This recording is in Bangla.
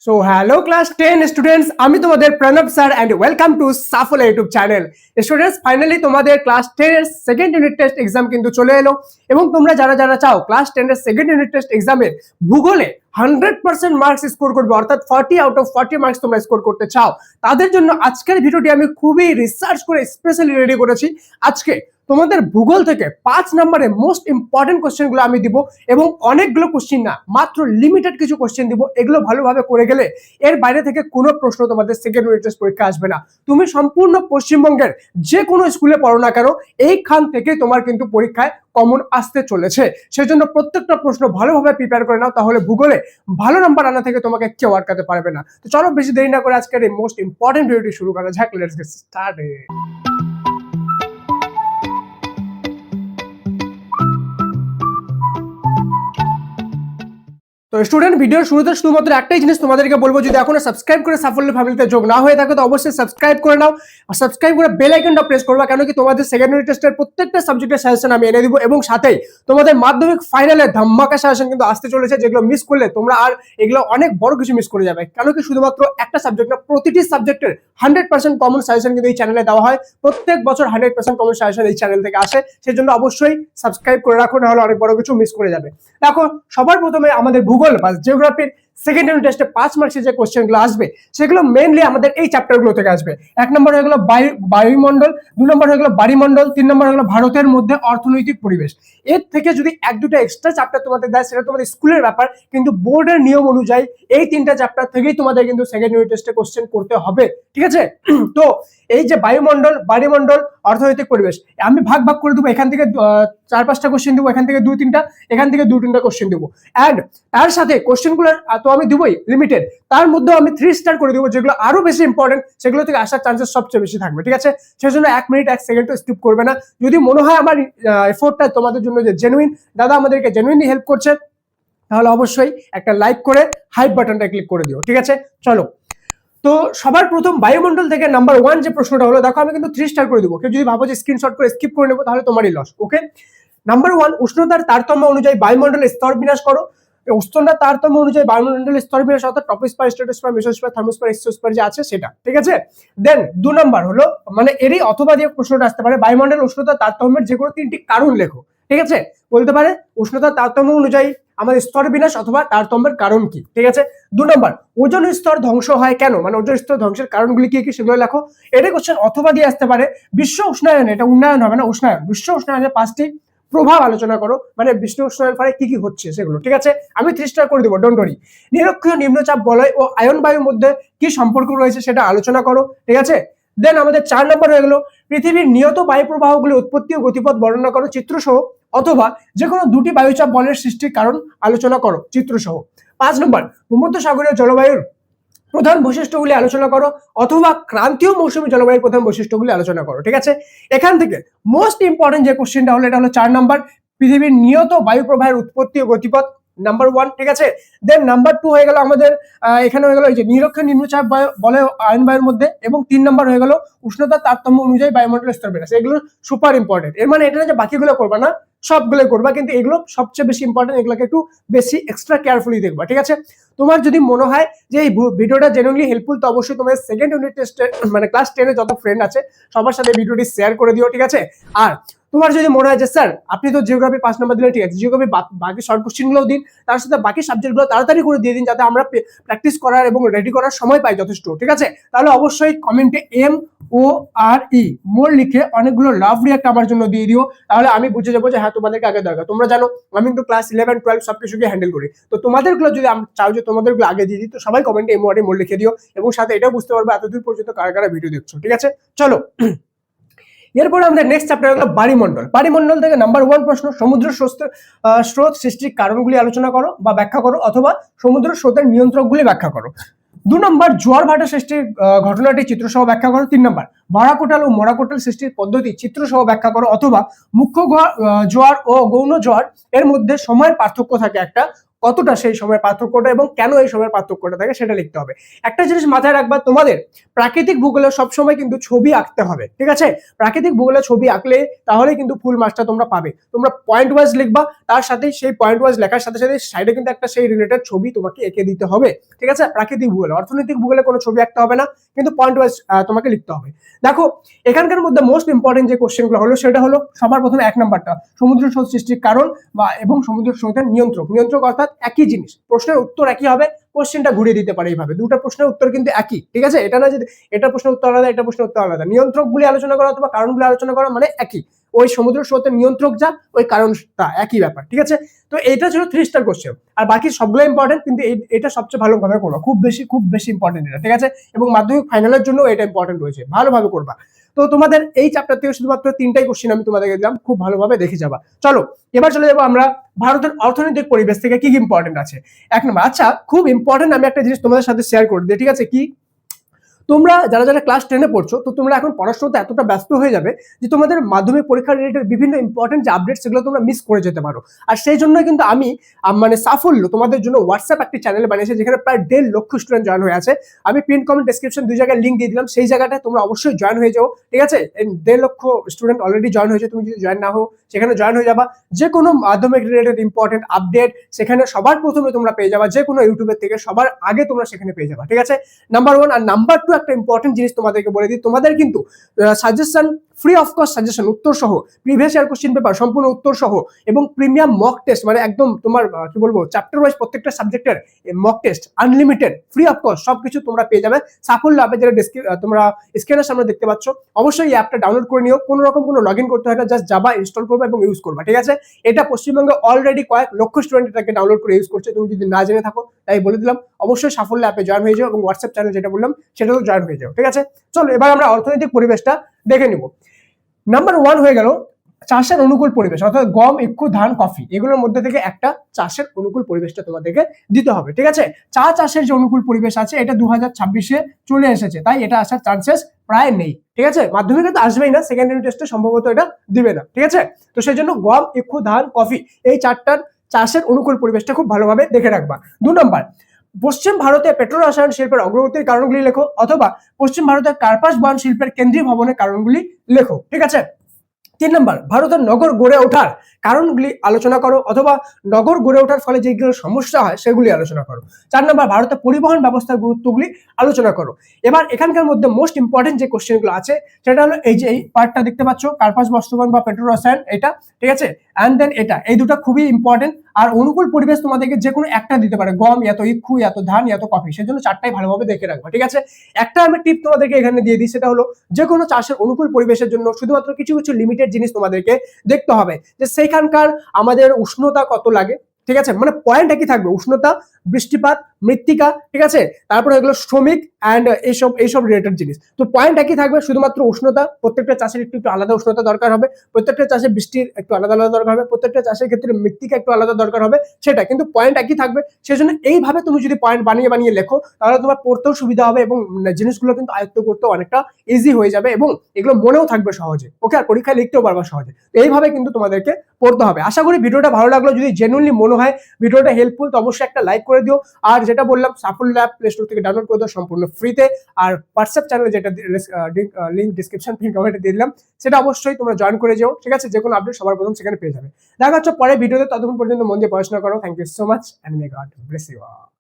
সো হ্যালো ক্লাস 10 স্টুডেন্টস, আমি তোমাদের Pranab sir and welcome to Saphala YouTube channel. Students, finally তোমাদের ক্লাস 10 এর সেকেন্ড ইউনিট টেস্ট এক্সাম কিন্তু চলে এলো এবং তোমরা যারা যারা চাও ক্লাস 10 এর সেকেন্ড ইউনিট টেস্ট এক্সামের ভূগোলে 100% মার্কস স্কোর করবে, অর্থাৎ 40 আউট অফ 40 মার্কস তোমরা স্কোর করতে চাও, তাদের জন্য আজকের ভিডিওটি আমি খুবই রিসার্চ করে স্পেশালি রেডি করেছি। আজকে তোমাদের ভূগোল থেকে 5 নম্বরে মোস্ট ইম্পর্টেন্ট কোশ্চেনগুলো আমি দিব এবং অনেকগুলো কোশ্চেন না, মাত্র লিমিটেড কিছু কোশ্চেন দিব। এগুলো ভালোভাবে করে গেলে এর বাইরে থেকে কোনো প্রশ্ন তোমাদের সেকেন্ড ইউনিট টেস্ট পরীক্ষা আসবে না। তুমি সম্পূর্ণ পশ্চিমবঙ্গের যে কোনো স্কুলে পড়ো না কেন, এইখান থেকে তোমার কিন্তু পরীক্ষায় কমন আসতে চলেছে। সেজন্য প্রত্যেকটা প্রশ্ন ভালোভাবে প্রিপেয়ার করে নাও, তাহলে ভূগোলে ভালো নাম্বার আনা থেকে তোমাকে কেউ আটকাতে পারবে না। তো চলো বেশি দেরি না করে আজকের এই মোস্ট ইম্পর্টেন্ট ভিডিওটি শুরু করা যাক। Let's get started. তো স্টুডেন্ট, ভিডিওর শুরুতে শুধুমাত্র একটাই জিনিস তোমাদেরকে বলবো, যদি এখনো সাবস্ক্রাইব করে সাফল্য ফ্যামিলিতে যোগ না হয়ে থাকে তো অবশ্যই সাবস্ক্রাইব করে নাও আর সাবস্ক্রাইব করে বেল আইকনটা প্রেস করবা, কেন কি তোমাদের সেকেন্ড ইউনিট টেস্টের প্রত্যেকটা সাবজেক্টের সাজেশন আমি এনে দিব এবং সাথেই তোমাদের মাধ্যমিক ফাইনালের ধামাকা সাজেশন কিন্তু আসতে চলেছে, যেগুলো মিস করলে তোমরা আর এগুলো অনেক বড় কিছু মিস করে যাবে। কেন কি শুধুমাত্র একটা সাবজেক্ট না, প্রতিটি সাবজেক্টের 100% কমন সাজেশন কিন্তু এই চ্যানেলে দেওয়া হয়। প্রত্যেক বছর 100% কমন সাজেশন এই চ্যানেল থেকে আসে, সেজন্য অবশ্যই সাবস্ক্রাইব করে রাখো, না হলে অনেক বড় কিছু মিস করে যাবে। দেখো, সবার প্রথমে আমাদের ভূগোল বা জিওগ্রাফির সেকেন্ড ইউনিট টেস্টে 5 মার্কসের যে কোশ্চেনগুলো আসবে সেগুলো মেইনলি আমাদের এই চ্যাপ্টারগুলো থেকে আসবে। এক নম্বর হয়ে গেল বায়ুমণ্ডল, 2 নম্বর হয়ে গেল বাড়িমণ্ডল, 3 নম্বর হয়ে গেল ভারতের মধ্যে অর্থনৈতিক পরিবেশ। এর থেকে যদি এক দুটো এক্সট্রা চ্যাপ্টার তোমাদের দেয় সেটা তোমাদের স্কুলের ব্যাপার, কিন্তু বোর্ডের নিয়ম অনুযায়ী এই 3টা চ্যাপ্টার থেকেই তোমাদের কিন্তু সেকেন্ড ইউনিট টেস্টে কোশ্চেন করতে হবে, ঠিক আছে? তো এই যে বায়ুমণ্ডল, বাড়িমণ্ডল, অর্থনৈতিক পরিবেশ, আমি ভাগ ভাগ করে দেবো। এখান থেকে 4-5টা কোশ্চেন দেবো, এখান থেকে 2-3টা, এখান থেকে 2-3টা কোশ্চেন দেবো। অ্যান্ড তার সাথে কোশ্চেনগুলোর তো আমি দিবই লিমিটেড, তার মধ্যেও আমি 3 স্টার করে দেবো, যেগুলো আরো বেশি ইম্পর্টেন্ট, সেগুলো থেকে আসার চান্সেস সবচেয়ে বেশি থাকবে, ঠিক আছে? সেজন্য 1 মিনিট 1 সেকেন্ড স্কিপ করবে না। যদি মনে হয় আমার এফোর্টটা তোমাদের জন্য যে জেনুইন, দাদা আমাদেরকে জেনুইনলি হেল্প করছে, তাহলে অবশ্যই একটা লাইক করে হাইপ বাটনটা ক্লিক করে দিও, ঠিক আছে? চলো, তো সবার প্রথম বায়ুমণ্ডল থেকে নাম্বার 1 যে প্রশ্নটা হলো, দেখো আমি কিন্তু 3 স্টার করে দেবো। কেউ যদি ভাবো যে স্ক্রিনশট করে স্কিপ করে নেবো, তাহলে তোমারই লস। ওকে, নাম্বার 1, উষ্ণতার তারতম্য অনুযায়ী বায়ুমণ্ডলের স্তর বিন্যাস করো। উষ্ণতার তারতম্য অনুযায়ী বায়ুমণ্ডলের স্তর বিন্যাস, অর্থাৎ troposphere, stratosphere, mesosphere, thermosphere, exosphere যে আছে সেটা, ঠিক আছে? দেন 2 নাম্বার হলো, মানে এরই অথবা দিয়ে প্রশ্নটা আসতে পারে, বায়ুমণ্ডলের উষ্ণতার তারতম্যের যে কোনো 3টি কারণ লেখো, ঠিক আছে? বলতে পারে উষ্ণতার তারতম্য অনুযায়ী আমাদের স্তর বিন্যাস অথবা তারতম্যের কারণ কি, ঠিক আছে? 2 নম্বর, ওজোন স্তর ধ্বংস হয় কেন, মানে ওজোন স্তর ধ্বংসের কারণগুলি কি কি সেগুলো লেখো। এটা কোশ্চেন অথবা দিয়ে আসতে পারে। বিশ্ব উষ্ণায়ন, এটা উন্নয়ন হবে না, উষ্ণায়ন, বিশ্ব উষ্ণায়নের 5টি প্রভাব আলোচনা করো, মানে বিশ্ব উষ্ণায়নের ফলে কি কি হচ্ছে সেগুলো, ঠিক আছে? আমি 3 স্টার করে দেবো, ডোন্ট ওয়ারি। নিরক্ষীয় নিম্নচাপ বলয় ও আয়ন বায়ুর মধ্যে কি সম্পর্ক রয়েছে সেটা আলোচনা করো, ঠিক আছে? দেন আমাদের 4 নম্বর হয়ে গেল, পৃথিবীর নিয়ত বায়ু প্রবাহগুলি উৎপত্তি ও গতিপথ বর্ণনা করো চিত্রসহ, অথবা যে কোনো 2টি বায়ুচাপ বলয়ের সৃষ্টির কারণ আলোচনা করো চিত্রসহ। 5 নম্বর, ভূমধ্যসাগরীয় জলবায়ুর প্রধান বৈশিষ্ট্যগুলি আলোচনা করো, অথবা ক্রান্তীয় মৌসুমী জলবায়ুর প্রধান বৈশিষ্ট্যগুলি আলোচনা করো, ঠিক আছে? এখান থেকে মোস্ট ইম্পর্টেন্ট যে কোশ্চেনটা হলো, এটা হলো 4 নম্বর, পৃথিবীর নিয়ত বায়ু প্রবাহের উৎপত্তি ও গতিপথ, নাম্বার 1, ঠিক আছে? দেন নাম্বার 2 হয়ে গেল আমাদের এখানে হয়ে গেল এই যে নিরক্ষীয় নিম্নচাপ বলয় আয়ন বায়ুর মধ্যে, এবং 3 নম্বর হয়ে গেল উষ্ণতার তারতম্য অনুযায়ী বায়ুমণ্ডলের স্তর বিন্যাস। এগুলো সুপার ইম্পর্টেন্ট। এর মানে এটা না যে বাকিগুলো করবা না, সবগুলো করবা, কিন্তু এগুলো সবচেয়ে বেশি ইম্পর্টেন্ট, এগুলোকে একটু বেশি এক্সট্রা কেয়ারফুলি দেখবা, ঠিক আছে? তোমার যদি মনে হয় যে এই ভিডিওটা জেনুইনলি হেল্পফুল, তো অবশ্যই তোমার সেকেন্ড ইউনিট টেস্টে মানে ক্লাস 10 এর যত ফ্রেন্ড আছে সবার সাথে ভিডিওটি শেয়ার করে দিও, ঠিক আছে? আর তোমার যদি মনে হয় যে স্যার আপনি তো জিওগ্রাফি 5 নম্বর দিলে, ঠিক আছে, জিওগ্রাফি বাকি শর্ট কোশ্চেনগুলোও দিন, তার সাথে বাকি সাবজেক্টগুলো তাড়াতাড়ি করে দিয়ে দিন, যাতে আমরা প্র্যাকটিস করার এবং রেডি করার সময় পাই যথেষ্ট, ঠিক আছে? তাহলে অবশ্যই কমেন্টে MORE মোর লিখে অনেকগুলো লাভ রিঅ্যাক্ট আমার জন্য দিয়ে দিও, তাহলে আমি বুঝে যাবো যে হ্যাঁ তোমাদেরকে আগে দরকার। তোমরা জানো আমি কিন্তু ক্লাস 11, 12 সবকিছুকে হ্যান্ডেল করি, তো তোমাদেরগুলো যদি আমি চাও যে তোমাদেরগুলো আগে দিয়ে দিই, তো সবাই কমেন্টে MORE মোর লিখে দিও, এবং সাথে এটাও বুঝতে পারবে এতদূর পর্যন্ত কারা কারা ভিডিও দেখছো, ঠিক আছে? চলো, এরপরে আমাদের নেক্সট চ্যাপ্টার হলো বাড়িমণ্ডল। বাড়িমণ্ডল থেকে নাম্বার 1 প্রশ্ন, সমুদ্র স্রোত সৃষ্টির কারণগুলি আলোচনা করো বা ব্যাখ্যা করো, অথবা সমুদ্র স্রোতের নিয়ন্ত্রকগুলি ব্যাখ্যা করো। 2 নম্বর, জোয়ার ভাটা সৃষ্টির ঘটনাটি চিত্রসহ ব্যাখ্যা করো। 3 নম্বর, ভাড়াকোটাল ও মোড়াকোটাল সৃষ্টির পদ্ধতি চিত্রসহ ব্যাখ্যা করো, অথবা মুখ্য জোয়ার ও গৌণ জোয়ার এর মধ্যে সময়ের পার্থক্য থাকে একটা, কতটা সেই সময়ের পার্থক্যটা এবং কেন এই সময়ের পার্থক্যটা থাকে সেটা লিখতে হবে। একটা জিনিস মাথায় রাখবা, তোমাদের প্রাকৃতিক ভূগোলে সবসময় কিন্তু ছবি আঁকতে হবে, ঠিক আছে? প্রাকৃতিক ভূগোলে ছবি আঁকলে তাহলে কিন্তু ফুল মার্কসটা তোমরা পাবে। তোমরা পয়েন্ট ওয়াইজ লিখবা, তার সাথে সেই পয়েন্ট ওয়াইজ লেখার সাথে সাথে সাইডে কিন্তু একটা সেই রিলেটেড ছবি তোমাকে এঁকে দিতে হবে, ঠিক আছে? প্রাকৃতিক ভূগোলে, অর্থনৈতিক ভূগোলে কোনো ছবি আঁকতে হবে না, কিন্তু পয়েন্ট ওয়াইজ তোমাকে লিখতে হবে। দেখো এখানকার মধ্যে মোস্ট ইম্পর্টেন্ট যে কোশ্চেনগুলো হলো সেটা হলো সবার প্রথমে 1 নাম্বারটা সমুদ্র স্রোত সৃষ্টির কারণ বা এবং সমুদ্র স্রোতের নিয়ন্ত্রক। নিয়ন্ত্রক অর্থাৎ একই জিনিস, প্রশ্নের উত্তর একই হবে, কোশ্চেনটা ঘুরিয়ে দিতে পারে এইভাবে। দুটো প্রশ্নের উত্তর কিন্তু একই, ঠিক আছে? এটা না যে এটা প্রশ্নের উত্তর আলাদা, এটা প্রশ্নের উত্তর আলাদা। নিয়ন্ত্রকগুলি আলোচনা করা অথবা কারণগুলি আলোচনা করা মানে একই। ওই সমুদ্র স্রোতের নিয়ন্ত্রক যা, ওই কারণটা একই ব্যাপার, ঠিক আছে? তো এটা ছিল 3 স্টার কোশ্চেন, আর বাকি সবগুলো ইম্পর্টেন্ট, কিন্তু এটা সবচেয়ে ভালোভাবে করো, খুব বেশি ইম্পর্টেন্ট এটা, ঠিক আছে? এবং মাধ্যমিক ফাইনালের জন্য এটা ইম্পর্টেন্ট রয়েছে, ভালোভাবে করবা। তো তোমাদের এই চ্যাপ্টার থেকে শুধুমাত্র 3টাই কোশ্চেন আমি তোমাদেরকে দিলাম, খুব ভালোভাবে দেখে যাবা। চলো এবার চলে যাবো আমরা ভারতের অর্থনৈতিক পরিবেশ থেকে কি কি ইম্পর্টেন্ট আছে। 1 নম্বর, আচ্ছা খুব ইম্পর্টেন্ট, আমি একটা জিনিস তোমাদের সাথে শেয়ার করে দিই, ঠিক আছে? কি তোমরা যারা ক্লাস 10-এ পড়ছো, তো তোমরা এখন পড়াশোনাতে এতটা ব্যস্ত হয়ে যাবে যে তোমাদের মাধ্যমিক পরীক্ষা রিলেটেড বিভিন্ন ইম্পর্টেন্ট যে আপডেট সেগুলো তোমরা মিস করে যেতে পারো। আর সেই জন্য কিন্তু আমি মানে সাফল্য তোমাদের জন্য হোয়াটসঅ্যাপ একটি চ্যানেল বানিয়েছি, যেখানে প্রায় 1.5 লক্ষ স্টুডেন্ট জয়েন হয়ে আছে। আমি পিন কমেন্ট ডেসক্রিপশন 2 জায়গায় লিঙ্ক দিয়ে দিলাম, সেই জায়গাটায় তোমরা অবশ্যই জয়েন হয়ে যাও, ঠিক আছে? 1.5 লক্ষ স্টুডেন্ট অলরেডি জয়েন হয়েছে, তুমি যদি জয়েন না হও সেখানে জয়েন হয়ে যাবা। যে কোনো মাধ্যমিক রিলেটেড ইম্পর্টেন্ট আপডেট সেখানে সবার প্রথমে তোমরা পেয়ে যাবা, যে কোনো ইউটিউবের থেকে সবার আগে তোমরা সেখানে পেয়ে যাবা, ঠিক আছে? নাম্বার 1। আর নাম্বার 2 একটা ইম্পর্টেন্ট জিনিস তোমাদেরকে বলে দিই, তোমাদের কিন্তু suggestion free of cost suggestion, উত্তর সহ, প্রিভিয়াস ইয়ার কোশ্চেন পেপার সম্পূর্ণ উত্তর সহ এবং প্রিমিয়াম মক টেস্ট, মানে একদম তোমার কি বলবো চ্যাপ্টার ওয়াইজ প্রত্যেকটা সাবজেক্টের mock test unlimited free of cost সবকিছু তোমরা পেয়ে যাবে সাফল্য অ্যাপে, যেটা তোমরা স্ক্রিনের সামনে দেখতে পাচ্ছ। অবশ্যই এই অ্যাপটা ডাউনলোড করে নিও, কোনো রকম কোনো লগ ইন করতে হয় না, জাস্ট জাভা ইনস্টল করবে এবং ইউজ করবে, ঠিক আছে? এটা পশ্চিমবঙ্গে অলরেডি কয়েক লক্ষ স্টুডেন্ট এটাকে ডাউনলোড করে ইউজ করছে, তুমি যদি না জেনে থাকো তাই বলে দিলাম। অবশ্যই সাফল্য অ্যাপে জয়েন হয়ে যাও এবং হোয়াটসঅ্যাপ চ্যানেল যেটা বললাম সেটাতেও জয়েন হয়ে যাও, ঠিক আছে? চলো এবার আমরা অর্থনৈতিক পরিবেশটা দেখে নিব। নাম্বার 1 হয়ে গেল চাষের অনুকূল পরিবেশ, অর্থাৎ গম, ইক্ষু, ধান, কফি, এগুলোর মধ্যে থেকে একটা চাষের অনুকূল পরিবেশটা তোমাদেরকে দিতে হবে, ঠিক আছে? চা চাষের যে অনুকূল পরিবেশ আছে এটা 2026-এ চলে এসেছে, তাই এটা আসার চান্সেস প্রায় নেই, ঠিক আছে? মাধ্যমিকে তো আসবেই না, সেকেন্ডারি টেস্টে সম্ভবত এটা দিবে না, ঠিক আছে? তো সেই জন্য গম, ইক্ষু, ধান, কফি এই 4টার চাষের অনুকূল পরিবেশটা খুব ভালোভাবে দেখে রাখবা। 2 নম্বর, পশ্চিম ভারতে পেট্রো রসায়ন শিল্পের অগ্রগতির কারণগুলি লেখো, অথবা পশ্চিম ভারতের কার্পাস বয়ন শিল্পের কেন্দ্রীয় ভবনের কারণগুলি লেখো, ঠিক আছে? 3 নম্বর, ভারতের নগর গড়ে ওঠার কারণগুলি আলোচনা করো, অথবা নগর গড়ে ওঠার ফলে যেগুলো সমস্যা হয় সেগুলি আলোচনা করো। 4 নম্বর, ভারতের পরিবহন ব্যবস্থার গুরুত্বগুলি আলোচনা করো। এবার এখানকার মধ্যে মোস্ট ইম্পর্টেন্ট যে কোশ্চেনগুলো আছে সেটা হলো এই যে এই পার্টটা দেখতে পাচ্ছ, কার্পাস বাস্তবায়ন বা পেট্রো রসায়ন, এটা, ঠিক আছে? অ্যান্ড দেন এটা, এই দুটো খুবই ইম্পর্টেন্ট। আর অনুকূল পরিবেশ তোমাদেরকে যে কোনো একটা দিতে পারে, গম, এত ইক্ষু, এত ধান, এত কফি, সেজন্য 4টাই ভালোভাবে দেখে রাখবা, ঠিক আছে? একটা আমি টিপ তোমাদেরকে এখানে দিয়ে দিই, সেটা হলো যে কোনো চাষের অনুকূল পরিবেশের জন্য শুধুমাত্র কিছু লিমিটেড জিনিস তোমাদেরকে দেখতে হবে, যে সেইখানকার আমাদের উষ্ণতা কত লাগে, ঠিক আছে? মানে পয়েন্ট একই থাকবে, উষ্ণতা, বৃষ্টিপাত, মৃত্তিকা, ঠিক আছে? তারপরে এগুলো শ্রমিক অ্যান্ড এইসব রিলেটেড জিনিস, তো পয়েন্ট একই থাকবে, শুধুমাত্র উষ্ণতা, প্রত্যেকটা চাষের একটু আলাদা উষ্ণতা দরকার হবে, প্রত্যেকটা চাষে বৃষ্টির একটু আলাদা দরকার হবে, প্রত্যেকটা চাষের ক্ষেত্রে মৃত্তিকা একটু আলাদা দরকার হবে, সেটা কিন্তু পয়েন্ট একই থাকবে। সেজন্য এইভাবে তুমি যদি পয়েন্ট বানিয়ে লেখো তাহলে তোমার পড়তেও সুবিধা হবে এবং জিনিসগুলো কিন্তু আয়ত্ত করতেও অনেকটা ইজি হয়ে যাবে এবং এগুলো মনেও থাকবে সহজে, ওকে? আর পরীক্ষায় লিখতেও পারবা সহজে। তো এইভাবে কিন্তু তোমাদেরকে পড়তে হবে। আশা করি ভিডিওটা ভালো লাগলো, যদি জেনুইনলি মনে হয় ভিডিওটা হেল্পফুল তো অবশ্যই একটা লাইক করে দিও। আর যেটা বললাম, সাফল্য অ্যাপ প্লে স্টোর থেকে ডাউনলোড করে দাও সম্পূর্ণ ফ্রিতে। আর হোয়াটসঅ্যাপ চ্যানেলে যেটা লিঙ্ক ডিসক্রিপশন পিন কমেন্টে দিয়ে দিলাম, সেটা অবশ্যই তোমরা জয়েন করে যাও, ঠিক আছে? যে কোনো আপডেট সবার প্রথম সেখানে পেয়ে যাবে। দেখা হচ্ছে পরে ভিডিওতে, ততক্ষণ পর্যন্ত মন দিয়ে পড়াশোনা করো। Thank you so much and may God bless you all.